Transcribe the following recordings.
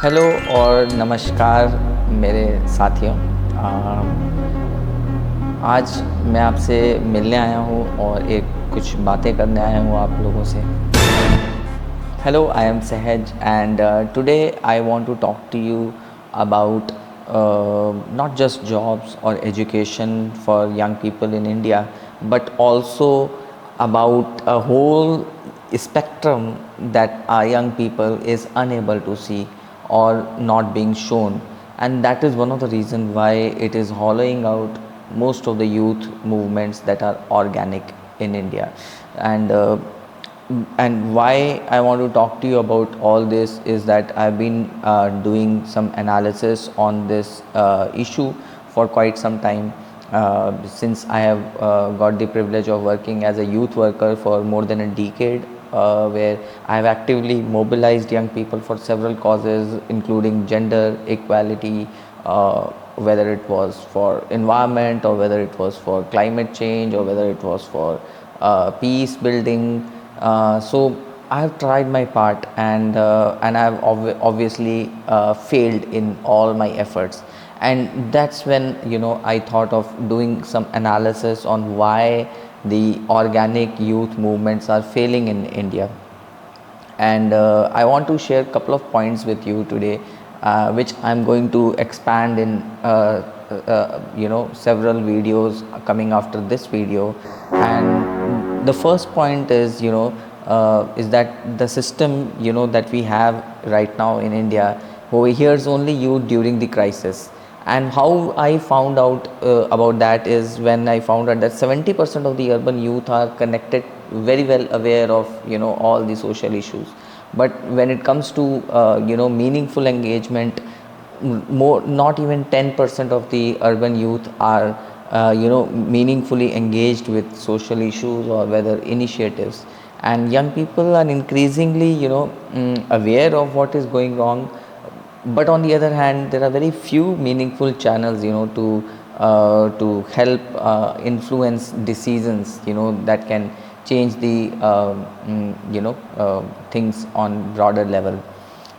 Hello और नमस्कार मेरे साथियों। आज मैं आपसे मिलने आया हूँ और कुछ बातें करने आया हूँ आप लोगों से। Hello, I am Sehaj, and today I want to talk to you about not just jobs or education for young people in India, but also about a whole spectrum that our young people is unable to see or not being shown, and that is one of the reasons why it is hollowing out most of the youth movements that are organic in India. And why I want to talk to you about all this is that I've been doing some analysis on this issue for quite some time, since I have got the privilege of working as a youth worker for more than a decade, where I have actively mobilized young people for several causes, including gender equality, whether it was for environment or whether it was for climate change or whether it was for peace building. So I have tried my part, and I have obviously failed in all my efforts, and that's when I thought of doing some analysis on why the organic youth movements are failing in India. And I want to share a couple of points with you today, which I'm going to expand in several videos coming after this video. And the first point is that the system that we have right now in India overhears only you during the crisis. And how I found out about that is when I found out that 70% of the urban youth are connected, very well aware of all the social issues, but when it comes to meaningful engagement, more not even 10% of the urban youth are meaningfully engaged with social issues or whether initiatives. And young people are increasingly aware of what is going wrong, but on the other hand there are very few meaningful channels to help influence decisions that can change the things on broader level.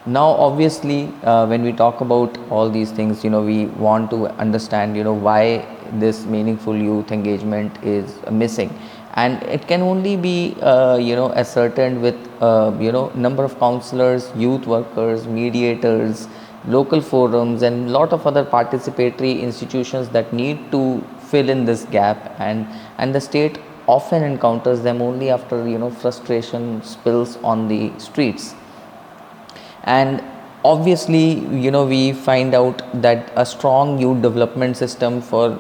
Now obviously when we talk about all these things, we want to understand why this meaningful youth engagement is missing, and it can only be ascertained with number of counselors, youth workers, mediators, local forums, and lot of other participatory institutions that need to fill in this gap, and the state often encounters them only after frustration spills on the streets. And obviously we find out that a strong youth development system for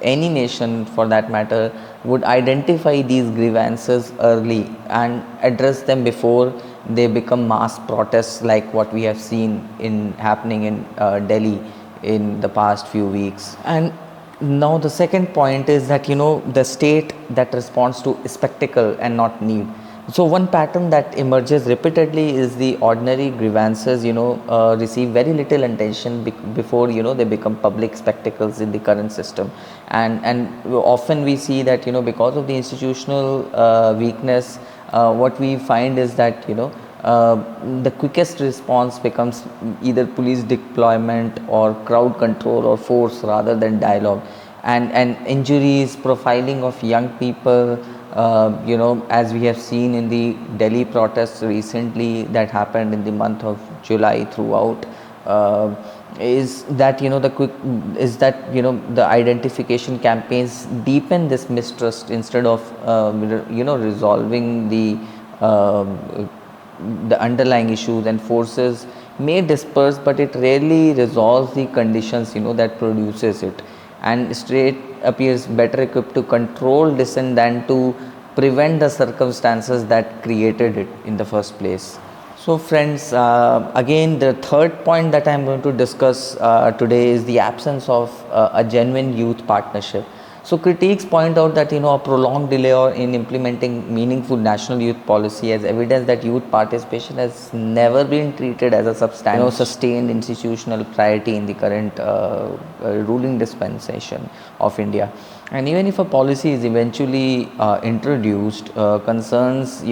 any nation for that matter would identify these grievances early and address them before they become mass protests like what we have seen in happening in Delhi in the past few weeks. And now the second point is that the state that responds to spectacle and not need. So one pattern that emerges repeatedly is the ordinary grievances receive very little attention before they become public spectacles in the current system. And often we see that because of the institutional weakness, what we find is that the quickest response becomes either police deployment or crowd control or force rather than dialogue. And injuries, profiling of young people, as we have seen in the Delhi protests recently that happened in the month of July throughout, is that the identification campaigns deepen this mistrust instead of resolving the underlying issues. And forces may disperse, but it rarely resolves the conditions that produces it. And state appears better equipped to control dissent than to prevent the circumstances that created it in the first place. So friends, again the third point that I am going to discuss today is the absence of a genuine youth partnership. So critiques point out that a prolonged delay or in implementing meaningful national youth policy has evidence that youth participation has never been treated as a substantial sustained institutional priority in the current ruling dispensation of India. And even if a policy is eventually introduced, concerns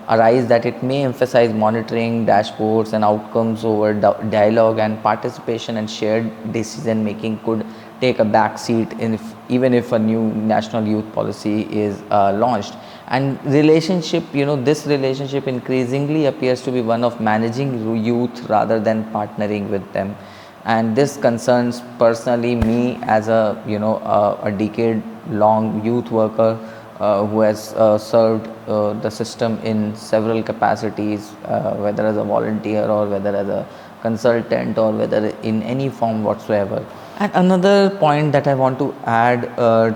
arise that it may emphasize monitoring, dashboards, and outcomes over dialogue and participation, and shared decision making could take a back seat in even if a new national youth policy is launched. And relationship, this relationship increasingly appears to be one of managing youth rather than partnering with them. And this concerns personally me as a decade long youth worker who has served the system in several capacities, whether as a volunteer or whether as a consultant or whether in any form whatsoever. And another point that I want to add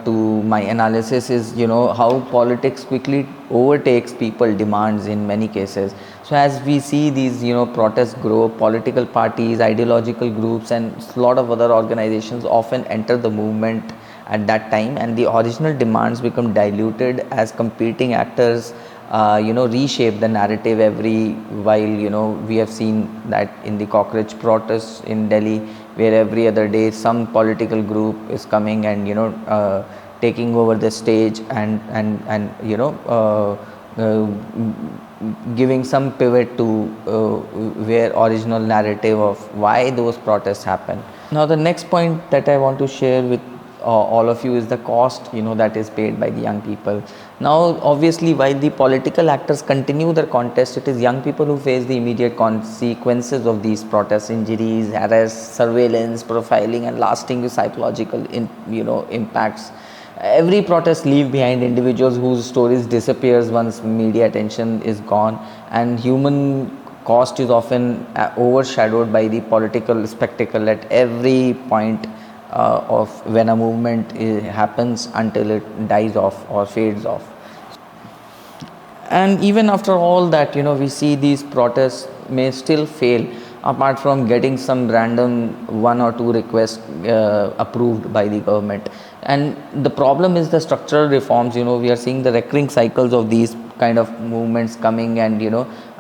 to my analysis is, how politics quickly overtakes people demands in many cases. So as we see these, protests grow, political parties, ideological groups, and a lot of other organizations often enter the movement at that time, and the original demands become diluted as competing actors reshape the narrative every while. We have seen that in the cockroach protests in Delhi, where every other day some political group is coming and taking over the stage and giving some pivot to where original narrative of why those protests happen. Now the next point that I want to share with all of you is the cost that is paid by the young people. Now obviously, while the political actors continue their contest, it is young people who face the immediate consequences of these protests: injuries, arrests, surveillance, profiling, and lasting psychological impacts. Every protest leave behind individuals whose stories disappears once media attention is gone, and human cost is often overshadowed by the political spectacle at every point of when a movement happens until it dies off or fades off. And even after all that, we see these protests may still fail, apart from getting some random one or two requests approved by the government. And the problem is the structural reforms. We are seeing the recurring cycles of these kind of movements coming and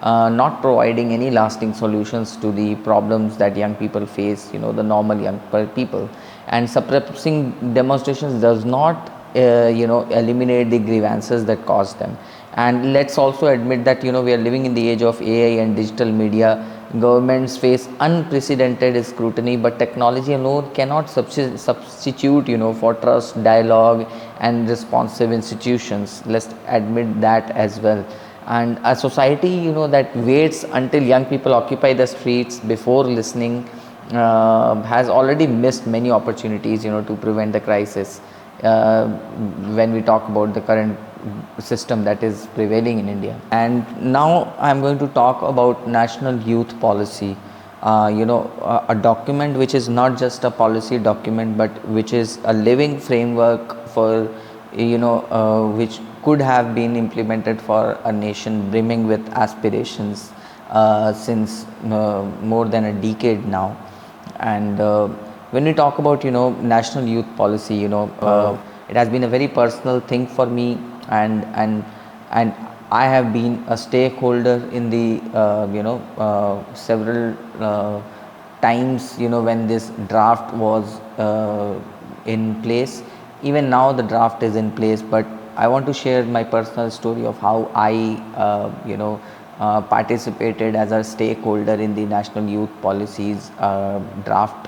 not providing any lasting solutions to the problems that young people face, the normal young people. And suppressing demonstrations does not eliminate the grievances that cause them. And let's also admit that we are living in the age of AI and digital media. Governments face unprecedented scrutiny, but technology alone cannot substitute for trust, dialogue, and responsive institutions. Let's admit that as well. And a society that waits until young people occupy the streets before listening has already missed many opportunities to prevent the crisis, when we talk about the current system that is prevailing in India. And now I am going to talk about national youth policy, a document which is not just a policy document but which is a living framework for which could have been implemented for a nation brimming with aspirations since more than a decade now. And when we talk about national youth policy, it has been a very personal thing for me, and I have been a stakeholder in the several times when this draft was in place. Even now the draft is in place, but I want to share my personal story of how I participated as a stakeholder in the national youth policies draft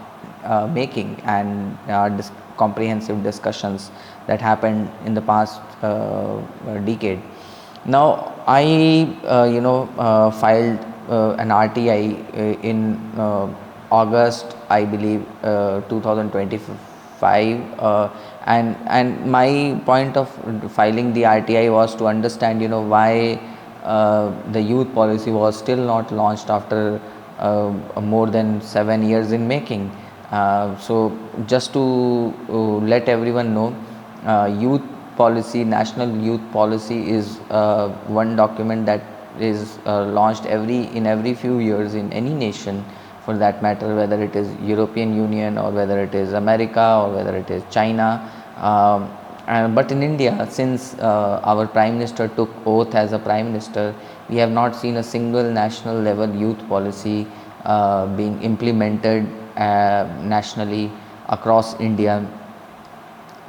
making and comprehensive discussions that happened in the past decade. Now I filed an RTI in August, I believe, 2025, and my point of filing the RTI was to understand why the youth policy was still not launched after more than 7 years in making. So just to let everyone know, national youth policy is one document that is launched in every few years in any nation, for that matter, whether it is European Union or whether it is America or whether it is China. But in India, since our Prime Minister took oath as a Prime Minister, we have not seen a single national level youth policy being implemented nationally across India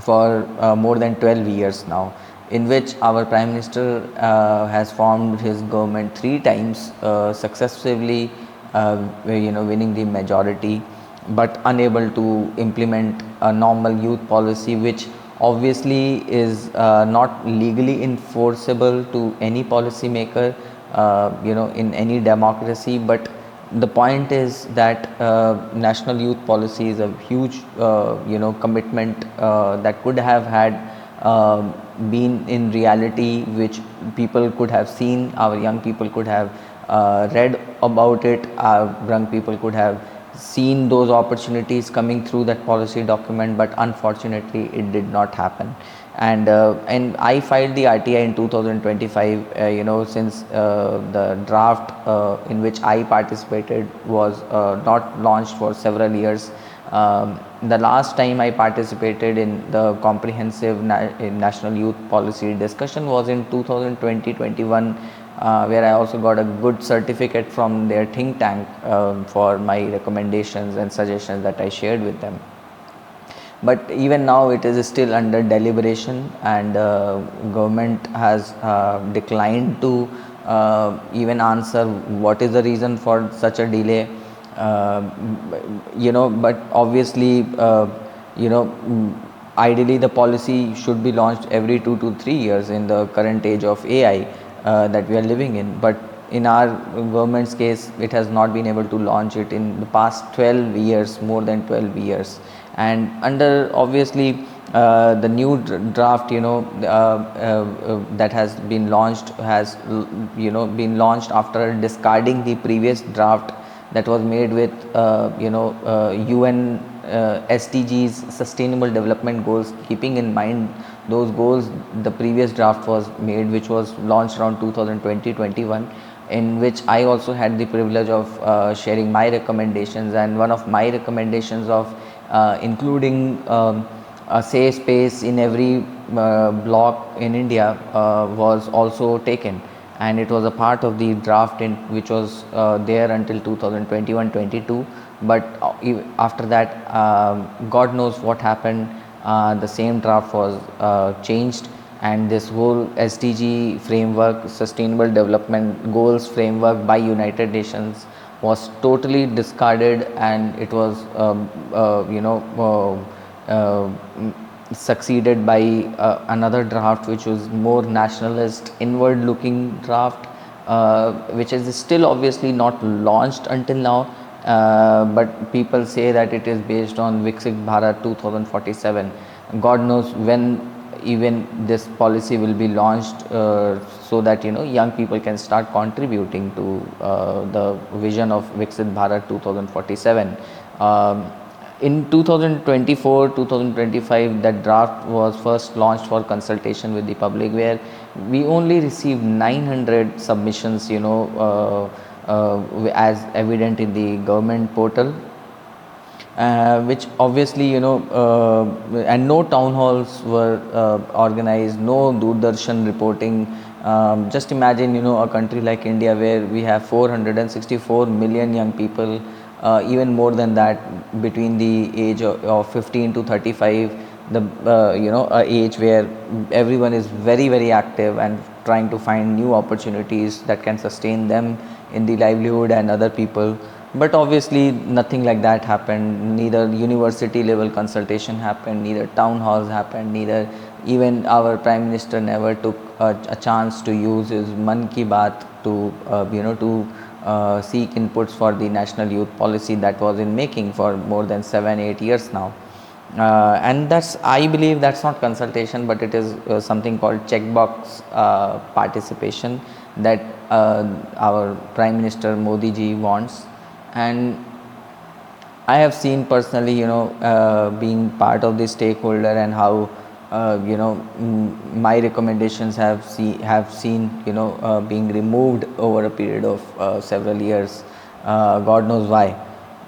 for more than 12 years now. in which our Prime Minister has formed his government 3 times, successively winning the majority, but unable to implement a normal youth policy, which obviously is not legally enforceable to any policymaker in any democracy. But the point is that national youth policy is a huge commitment that could have had been in reality, which people could have seen, our young people could have read about it, our young people could have seen those opportunities coming through that policy document, but unfortunately it did not happen. And I filed the RTI in 2025, since the draft in which I participated was not launched for several years. The last time I participated in the comprehensive national youth policy discussion was in 2020-21, where I also got a good certificate from their think tank for my recommendations and suggestions that I shared with them. But even now it is still under deliberation, and government has declined to even answer what is the reason for such a delay. But obviously, ideally the policy should be launched every 2 to 3 years in the current age of AI that we are living in. But in our government's case, it has not been able to launch it in the past 12 years, more than 12 years. And under obviously the new draft that has been launched has been launched after discarding the previous draft that was made with UN SDGs, Sustainable Development Goals. Keeping in mind those goals, the previous draft was made, which was launched around 2020-21, in which I also had the privilege of sharing my recommendations. And one of my recommendations of including a safe space in every block in India was also taken, and it was a part of the draft which was there until 2021-22. But after that, God knows what happened. The same draft was changed, and this whole SDG framework, Sustainable Development Goals framework by United Nations, was totally discarded, and it was succeeded by another draft which was more nationalist, inward looking draft, which is still obviously not launched until now, but people say that it is based on Viksit Bharat 2047. God knows when even this policy will be launched, so that young people can start contributing to the vision of Viksit Bharat 2047. In 2024-2025, that draft was first launched for consultation with the public, where we only received 900 submissions, as evident in the government portal, which obviously and no town halls were organized, no Doordarshan reporting. Just imagine a country like India, where we have 464 million young people, even more than that, between the age of 15 to 35, the age where everyone is very, very active and trying to find new opportunities that can sustain them in the livelihood and other people. But obviously nothing like that happened. Neither university level consultation happened, neither town halls happened, neither even our Prime Minister never took a chance to use his Man Ki Baat to seek inputs for the national youth policy that was in making for more than 7-8 years now. And I believe that's not consultation, but it is something called checkbox participation that our Prime Minister Modi ji wants. And I have seen personally, being part of the stakeholder, and how my recommendations have seen being removed over a period of several years. God knows why.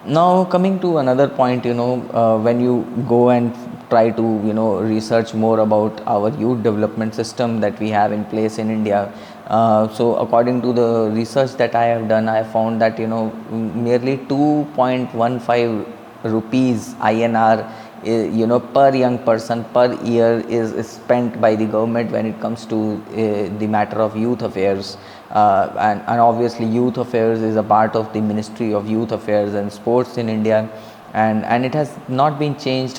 Now coming to another point, when you go and try to research more about our youth development system that we have in place in India. So according to the research that I have done, I found that nearly 2.15 rupees INR per young person per year is spent by the government when it comes to the matter of youth affairs. And obviously youth affairs is a part of the Ministry of Youth Affairs and Sports in India, and it has not been changed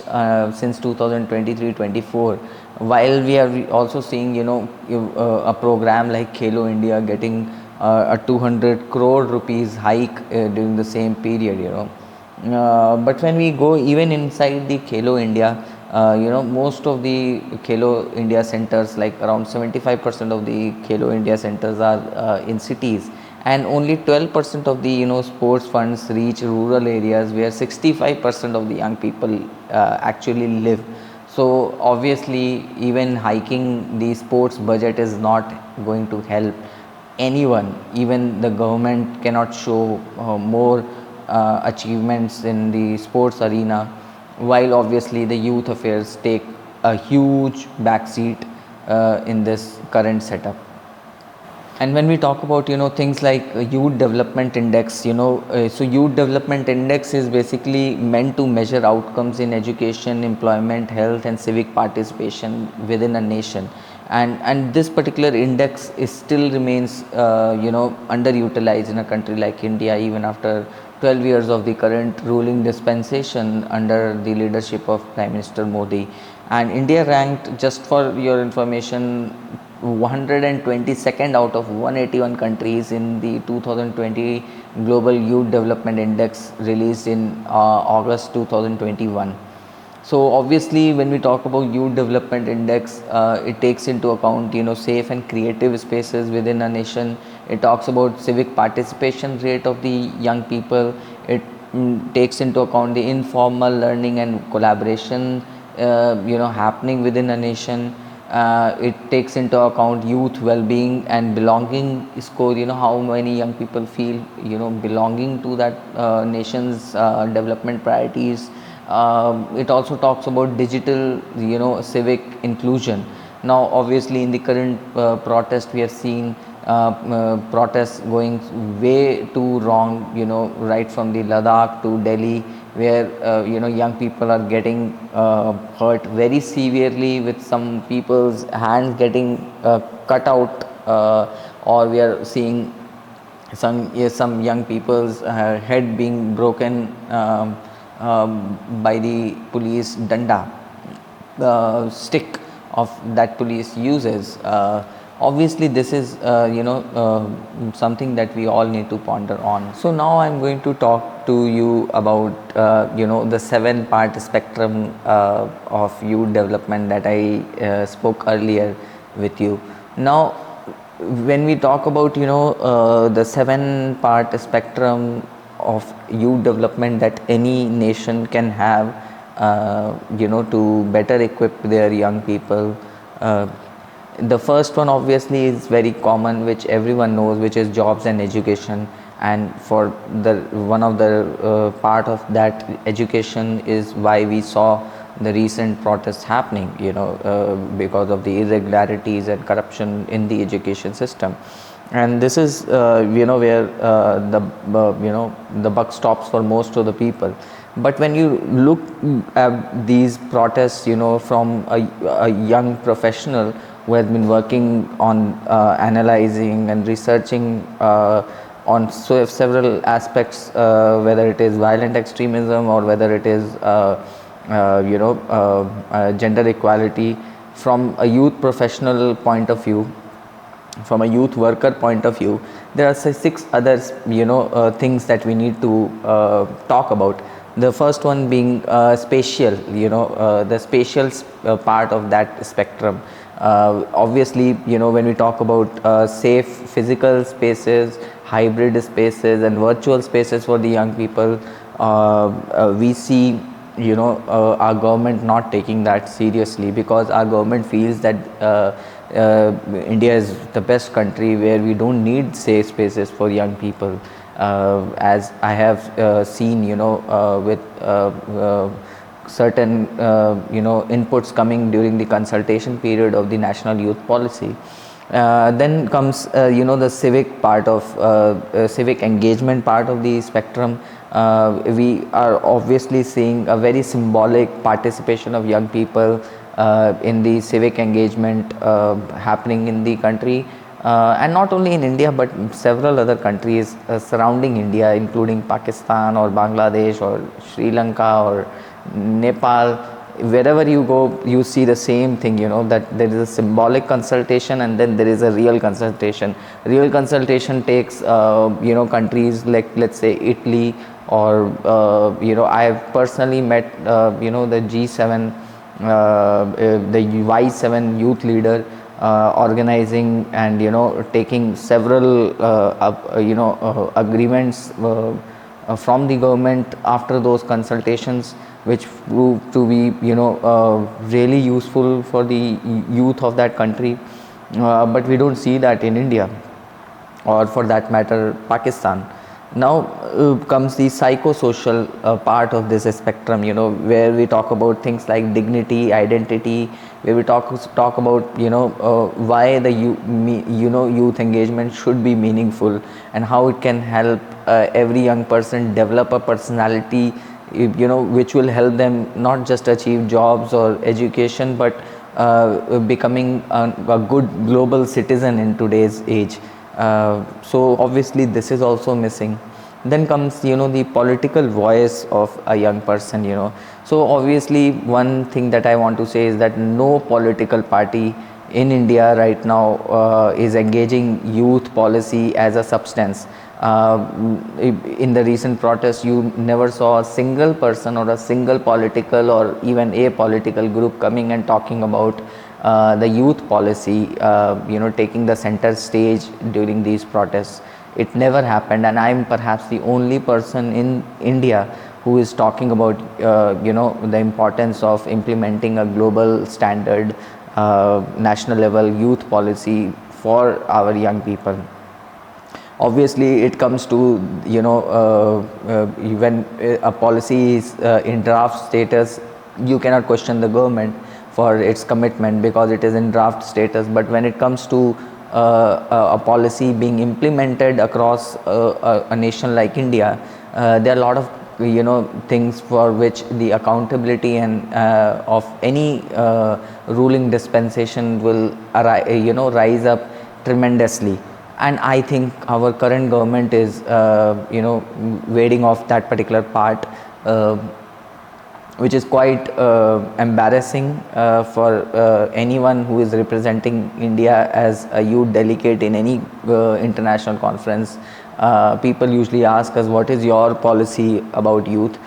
since 2023-24, while we are also seeing a program like Khelo India getting a 200 crore rupees hike during the same period. But when we go even inside the Khelo India, most of the Khelo India centers, like around 75% of the Khelo India centers are in cities, and only 12% of the sports funds reach rural areas where 65% of the young people actually live. So obviously even hiking the sports budget is not going to help anyone. Even the government cannot show more achievements in the sports arena, while obviously the youth affairs take a huge backseat in this current setup. And when we talk about things like youth development index, so youth development index is basically meant to measure outcomes in education, employment, health and civic participation within a nation. And this particular index is still remains underutilized in a country like India, even after 12 years of the current ruling dispensation under the leadership of Prime Minister Modi. And India ranked, just for your information, 122nd out of 181 countries in the 2020 Global Youth Development Index released in August 2021. So obviously when we talk about youth development index, it takes into account safe and creative spaces within a nation. It talks about civic participation rate of the young people. It takes into account the informal learning and collaboration happening within a nation. It takes into account youth well-being and belonging score, how many young people feel belonging to that nation's development priorities. It also talks about digital civic inclusion. Now obviously in the current protest we have seen protests going way too wrong, right from the Ladakh to Delhi, where young people are getting hurt very severely, with some people's hands getting cut out, or we are seeing some young people's head being broken by the police danda stick of that police uses. Obviously this is something that we all need to ponder on. So now I'm going to talk to you about the 7-part spectrum of youth development that I spoke earlier with you. Now when we talk about the 7-part spectrum of youth development that any nation can have to better equip their young people, the first one obviously is very common, which everyone knows, which is jobs and education. And for the one of the part of that education is why we saw the recent protests happening, because of the irregularities and corruption in the education system. And this is where the buck stops for most of the people. But when you look at these protests from a young professional who has been working on analyzing and researching on several aspects, whether it is violent extremism or whether it is gender equality, from a youth professional point of view, from a youth worker point of view, there are 6 other things that we need to talk about. The first one being spatial, the spatial part of that spectrum. Obviously when we talk about safe physical spaces, hybrid spaces and virtual spaces for the young people, we see our government not taking that seriously, because our government feels that India is the best country where we don't need safe spaces for young people. As I have seen with certain inputs coming during the consultation period of the national youth policy. Then comes the civic part of civic engagement part of the spectrum. We are obviously seeing a very symbolic participation of young people in the civic engagement happening in the country, and not only in India but several other countries surrounding India, including Pakistan or Bangladesh or Sri Lanka or Nepal. Wherever you go, you see the same thing, that there is a symbolic consultation and then there is a real consultation. Real consultation takes countries like, let's say, Italy, or I have personally met the G7, the Y7 youth leader, organizing and taking several agreements from the government after those consultations, which proved to be really useful for the youth of that country. But we don't see that in India, or for that matter Pakistan. Now comes the psychosocial part of this spectrum, where we talk about things like dignity, identity, where we talk about why the youth engagement should be meaningful, and how it can help every young person develop a personality which will help them not just achieve jobs or education, but becoming a good global citizen in today's age. So obviously this is also missing. Then comes the political voice of a young person. So obviously one thing that I want to say is that no political party in India right now is engaging youth policy as a substance. In the recent protests, you never saw a single person or a single political or even a political group coming and talking about the youth policy, taking the center stage during these protests. It never happened, and I'm perhaps the only person in India who is talking about the importance of implementing a global standard national level youth policy for our young people. Obviously it comes to when a policy is in draft status, you cannot question the government for its commitment because it is in draft status. But when it comes to a policy being implemented across a nation like India, there are a lot of things for which the accountability and of any ruling dispensation will rise up tremendously. And I think our current government is wading off that particular part, which is quite embarrassing for anyone who is representing India as a youth delegate in any international conference. People usually ask us, what is your policy about youth?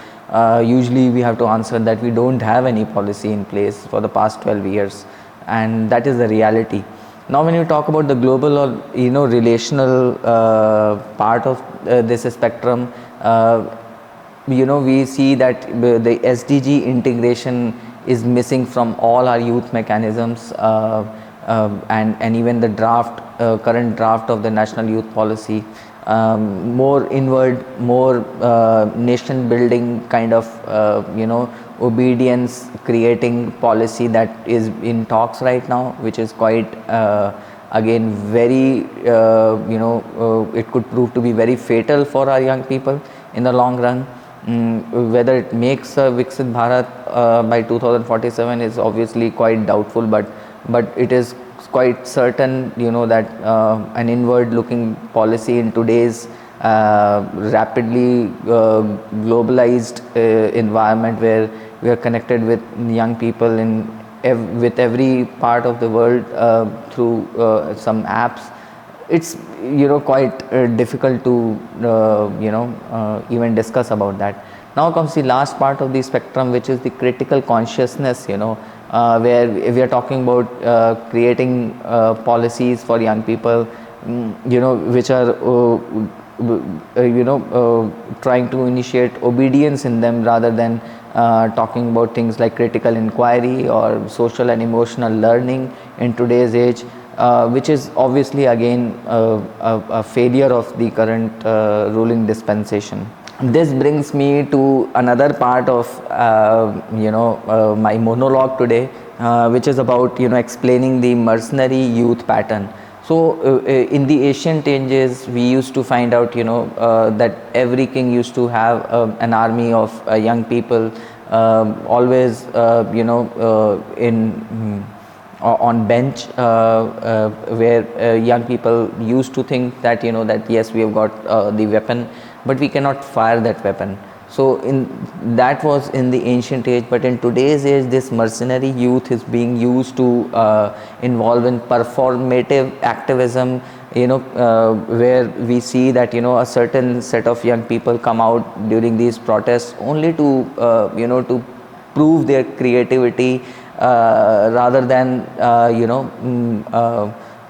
Usually we have to answer that we don't have any policy in place for the past 12 years, and that is the reality. Now when you talk about the global or relational part of this spectrum, we see that the SDG integration is missing from all our youth mechanisms, and even the current draft of the national youth policy. More inward, more nation building kind of obedience creating policy that is in talks right now, which is quite again very it could prove to be very fatal for our young people in the long run. Whether it makes a Viksit Bharat by 2047 is obviously quite doubtful, but it is quite certain that an inward looking policy in today's rapidly globalized environment, where we are connected with young people with every part of the world through some apps. It's quite difficult to even discuss about that. Now comes the last part of the spectrum, which is the critical consciousness, where we are talking about creating policies for young people, which are trying to initiate obedience in them, rather than talking about things like critical inquiry or social and emotional learning in today's age, which is obviously again a failure of the current ruling dispensation. This brings me to another part of my monologue today, which is about explaining the mercenary youth pattern. So in the ancient ages, we used to find out, that every king used to have an army of young people, always, in on bench, where young people used to think that, that yes, we have got the weapon, but we cannot fire that weapon. So in that was in the ancient age, but in today's age, this mercenary youth is being used to involve in performative activism, where we see that, a certain set of young people come out during these protests only to, to prove their creativity, rather than,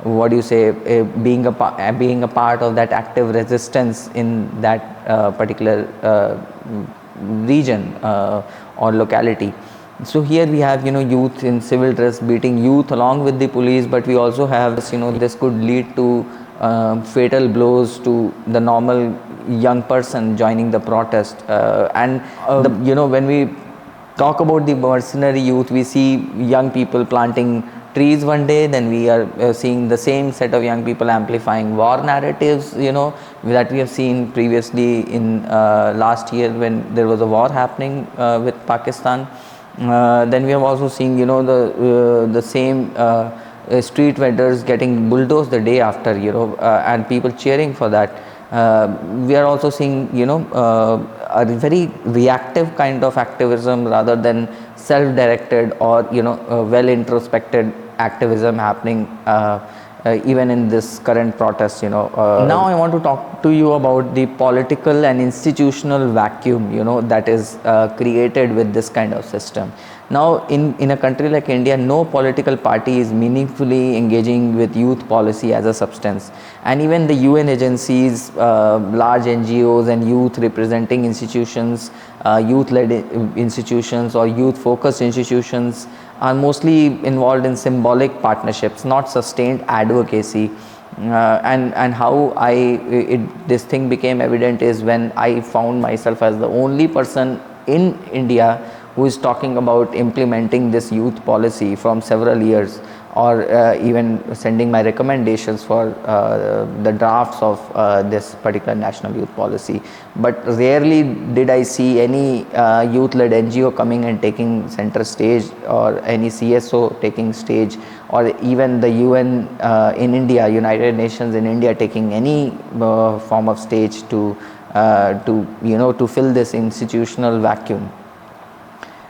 what do you say, being a part of that active resistance in that particular region or locality. So here we have, youth in civil dress beating youth along with the police, but we also have this, this could lead to fatal blows to the normal young person joining the protest, when we talk about the mercenary youth, we see young people planting trees one day, then we are seeing the same set of young people amplifying war narratives, that we have seen previously in last year when there was a war happening with Pakistan. Then we have also seen, the same street vendors getting bulldozed the day after, and people cheering for that. We are also seeing, a very reactive kind of activism rather than self-directed or, well introspected activism happening even in this current protest. Now I want to talk to you about the political and institutional vacuum, that is created with this kind of system. Now in a country like India, no political party is meaningfully engaging with youth policy as a substance, and even the UN agencies, large NGOs and youth representing institutions, youth-led institutions or youth-focused institutions are mostly involved in symbolic partnerships, not sustained advocacy. And how this thing became evident is when I found myself as the only person in India who is talking about implementing this youth policy from several years, or even sending my recommendations for the drafts of this particular national youth policy. But rarely did I see any youth-led NGO coming and taking center stage, or any CSO taking stage, or even the UN in India, United Nations in India, taking any form of stage to fill this institutional vacuum.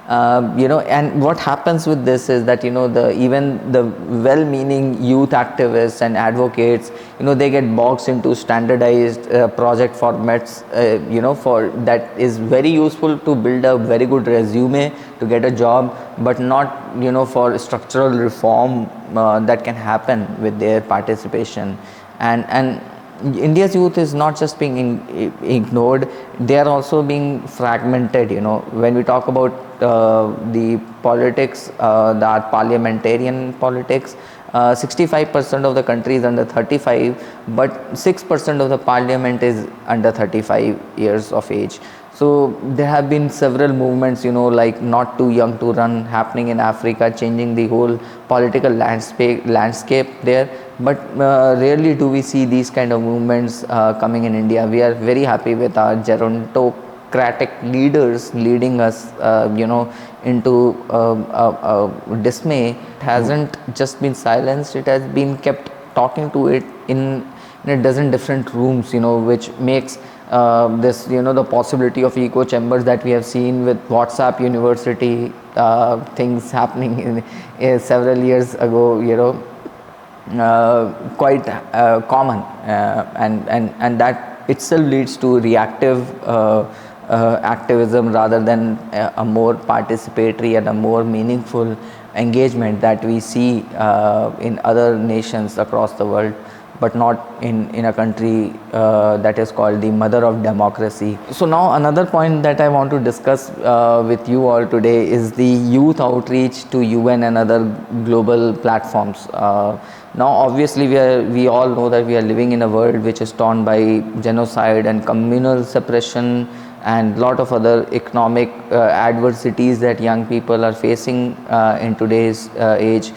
And what happens with this is that, even the well-meaning youth activists and advocates, they get boxed into standardized project formats, for that is very useful to build a very good resume to get a job, but not, for structural reform that can happen with their participation. And India's youth is not just being ignored, they are also being fragmented. When we talk about the politics, the parliamentarian politics, 65% of the country is under 35, but 6% of the parliament is under 35 years of age. So there have been several movements, like Not Too Young to Run happening in Africa, changing the whole political landscape there. But rarely do we see these kind of movements coming in India. We are very happy with our gerontocratic leaders leading us, into dismay. It hasn't just been silenced; it has been kept talking to it in a dozen different rooms, which makes this, the possibility of echo chambers that we have seen with WhatsApp University things happening in several years ago, quite common, and that itself leads to reactive activism rather than a more participatory and a more meaningful engagement that we see in other nations across the world, but not in a country that is called the mother of democracy. So now another point that I want to discuss with you all today is the youth outreach to UN and other global platforms. Now obviously we all know that we are living in a world which is torn by genocide and communal suppression and lot of other economic adversities that young people are facing in today's age.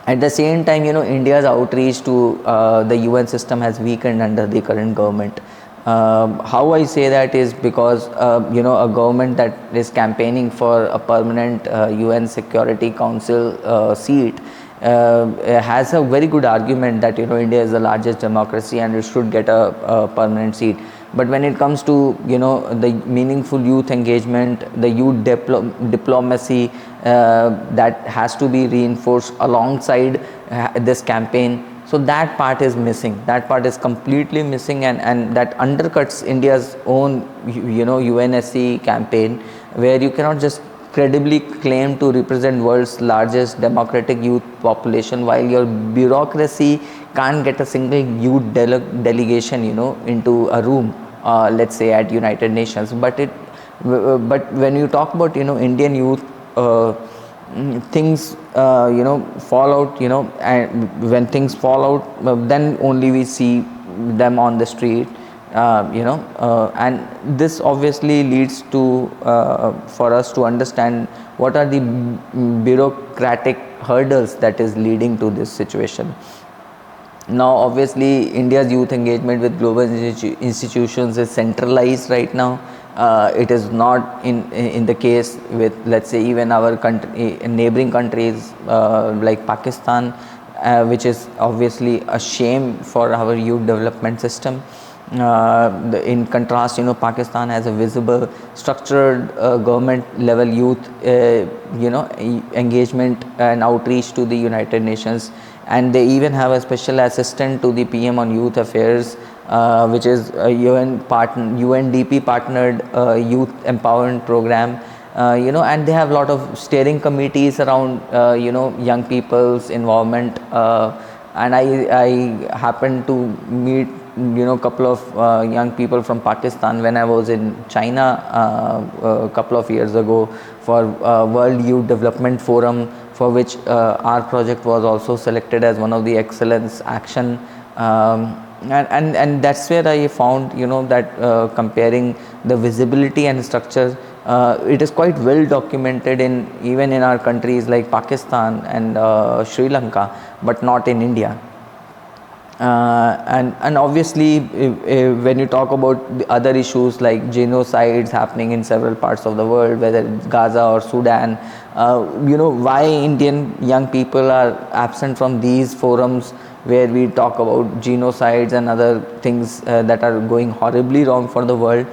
At the same time, India's outreach to the UN system has weakened under the current government. How I say that is because a government that is campaigning for a permanent UN Security Council seat has a very good argument that India is the largest democracy and it should get a permanent seat. But when it comes to the meaningful youth engagement, the youth diplomacy that has to be reinforced alongside this campaign, so that part is missing. That part is completely missing, and that undercuts India's own UNSC campaign, where you cannot just credibly claim to represent world's largest democratic youth population while your bureaucracy can't get a single youth delegation into a room, let's say at United Nations. But when you talk about Indian youth, things fall out, and when things fall out, then only we see them on the street, and this obviously leads to for us to understand what are the bureaucratic hurdles that is leading to this situation. Now obviously India's youth engagement with global institutions is centralized right now. It is not in the case with, let's say, even our country, neighboring countries like Pakistan, which is obviously a shame for our youth development system. In contrast, Pakistan has a visible structured government level youth engagement and outreach to the United Nations, and they even have a special assistant to the PM on youth affairs, which is a UNDP partnered youth empowerment program, and they have a lot of steering committees around young people's involvement, and I happened to meet a couple of young people from Pakistan when I was in China a couple of years ago for World Youth Development Forum, for which our project was also selected as one of the excellence action, and that's where I found that comparing the visibility and structure, it is quite well documented even in our countries like Pakistan and Sri Lanka, but not in India. And obviously when you talk about the other issues like genocides happening in several parts of the world, whether it's Gaza or Sudan, why Indian young people are absent from these forums where we talk about genocides and other things that are going horribly wrong for the world,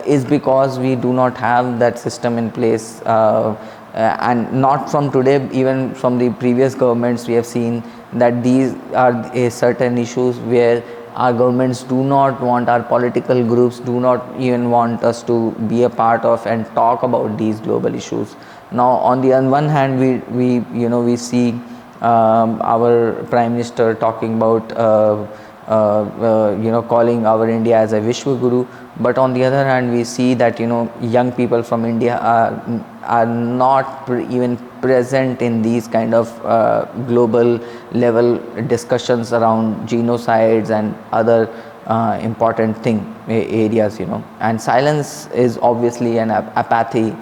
is because we do not have that system in place, and not from today, even from the previous governments we have seen that these are certain issues where our governments do not want, our political groups do not even want us to be a part of and talk about these global issues. Now on the one hand, we see our Prime Minister talking about calling our India as a Vishwa Guru, but on the other hand we see that young people from India are not even present in these kind of global level discussions around genocides and other important areas, and silence is obviously an apathy.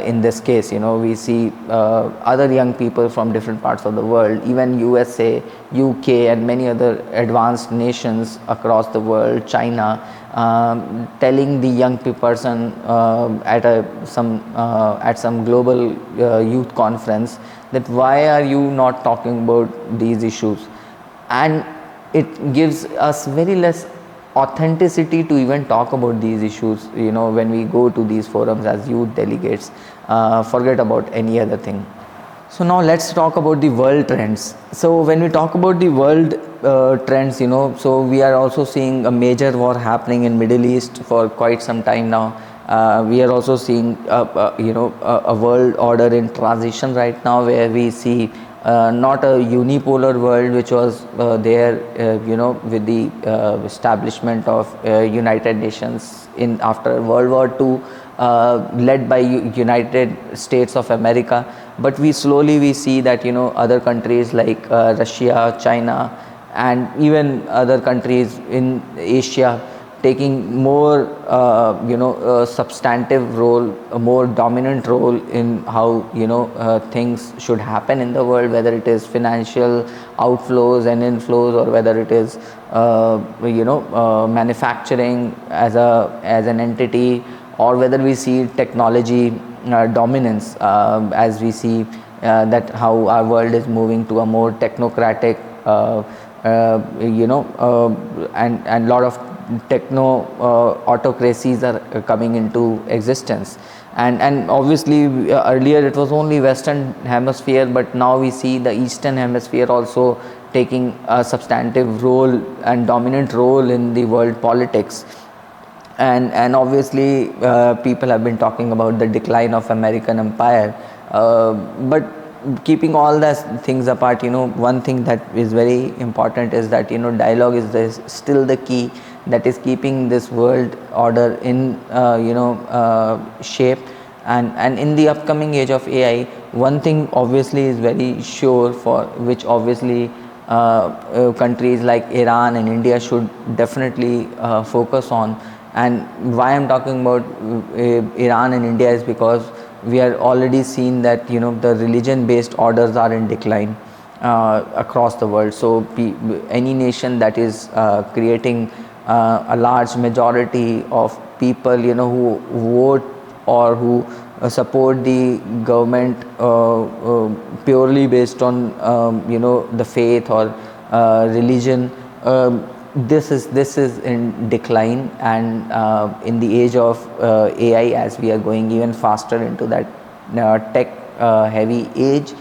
In this case, we see other young people from different parts of the world, even USA, UK and many other advanced nations across the world, China, telling the young person at some global youth conference that why are you not talking about these issues, and it gives us very less authenticity to even talk about these issues when we go to these forums as youth delegates. Forget about any other thing. So now let's talk about the world trends. So when we talk about the world trends, so we are also seeing a major war happening in Middle East for quite some time now. We are also seeing a world order in transition right now, where we see not a unipolar world which was there with the establishment of United Nations after World War II, led by United States of America, but we see that other countries like Russia, China and even other countries in Asia taking more substantive role, a more dominant role in how things should happen in the world, whether it is financial outflows and inflows, or whether it is manufacturing as an entity, or whether we see technology dominance, as we see that how our world is moving to a more technocratic and lot of techno autocracies are coming into existence. And obviously earlier it was only Western hemisphere, but now we see the Eastern hemisphere also taking a substantive role and dominant role in the world politics. And obviously people have been talking about the decline of American empire, but keeping all those things apart, one thing that is very important is that dialogue is still the key that is keeping this world order in shape. And in the upcoming age of AI, one thing obviously is very sure, for which obviously countries like Iran and India should definitely focus on. And why I'm talking about Iran and India is because we are already seen that the religion based orders are in decline across the world. So any nation that is creating a large majority of people who vote or who support the government purely based on the faith or religion, this is in decline. And in the age of AI, as we are going even faster into that tech heavy age,